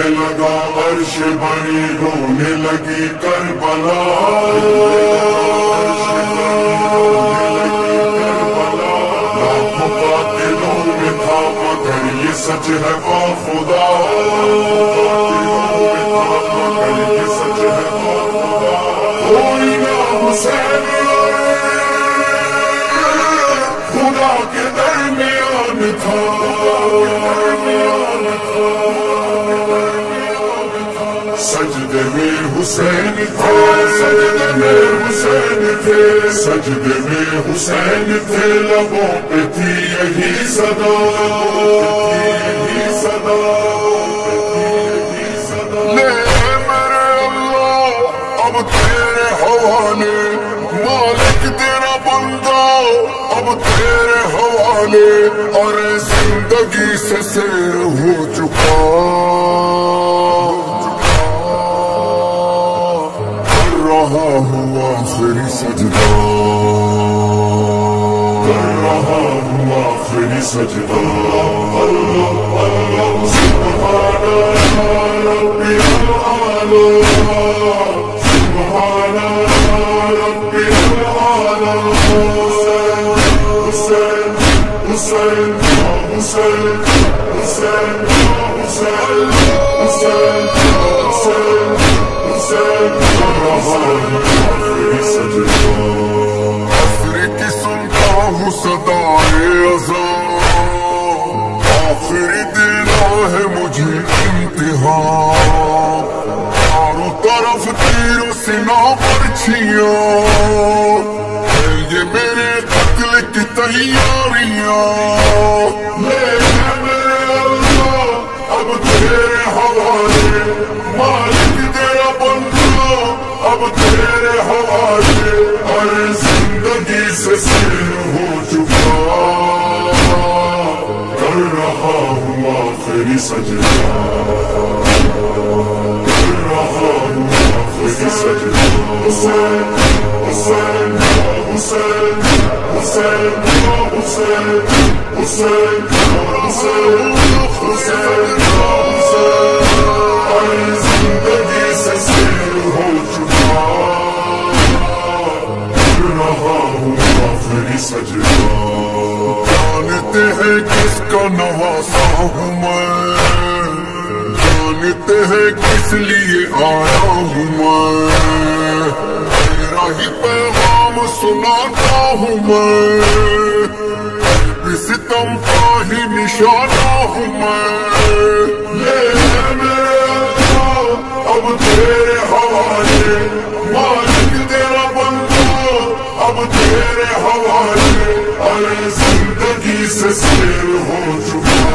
لگا عرش بری رونے لگی کربلا لاکھوں قاتلوں میں تھا مگر یہ سچ ہے با خدا کوئی نہ حسین خدا کے درمیان تھا سجدے میں حسین تھے سجدے میں حسین تھے سجدے میں حسین تھے لبوں پہ تھی یہی صدا لے میرے اللہ اب تیرے حوالے مالک تیرا بندہ اب تیرے حوالے اور زندگی سے سیر ہو چکا آخری سجدہ کر رہا ہوں آخری سجدہ اللہ اللہ سبحان ربی الاعلی سبحان ربی الاعلی حسین حسین حسین حسین حسین حسین حسین حسین عصر کی سنتا ہوں صدائے اذان آخری دینا ہے مجھے امتحان چاروں طرف تیر سنا پرچھیاں یہ میرے قتل کی تیاریاں اب تیرے حوالے مالک تیرا بندہ اب تیرے حوالے اور زندگی سے سیر ہو چکا کر رہا ہوں آخری سجدہ کر رہا ہوں آخری سجدہ حسین حسین حسین حسین حسین حسین حسین حسین اور زندگی سے سیر ہو چکا کر رہا ہوں آخری سجدہ جانتے ہیں کس کا نواسا ہوں میں جانتے ہیں کس لیے آیا ہوں میں تیرا ہی پیغام سناتا ہوں میں ستم کا ہی نشانہ ہوں میں اب تیرے حوالے مالک تیرا بندہ اب تیرے حوالے اور زندگی سے سیر ہو چکا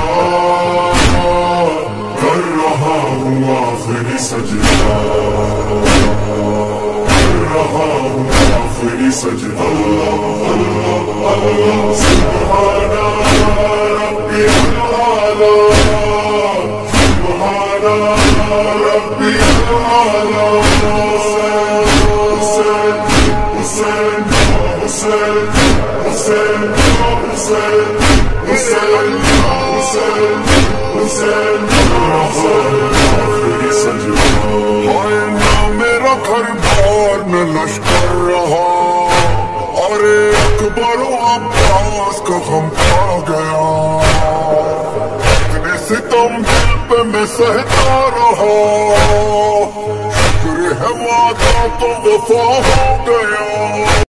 کر رہا ہوں آخری سجدہ کر رہا ہوں آخری سجدہ اللہ اللہ سبحان ربی الاعلی سبحان ربی الاعلی حسین حسین حسین حسین حسین حسین حسین حسین آخری سجدہ ہائے نہ میرا گھر بار نہ لشکر رہا اور اکبر و عباس کا غم کھا گیا اتنے ستم دل پہ میں سہتا رہا شکر ہے وعدہ تو وفا ہو گیا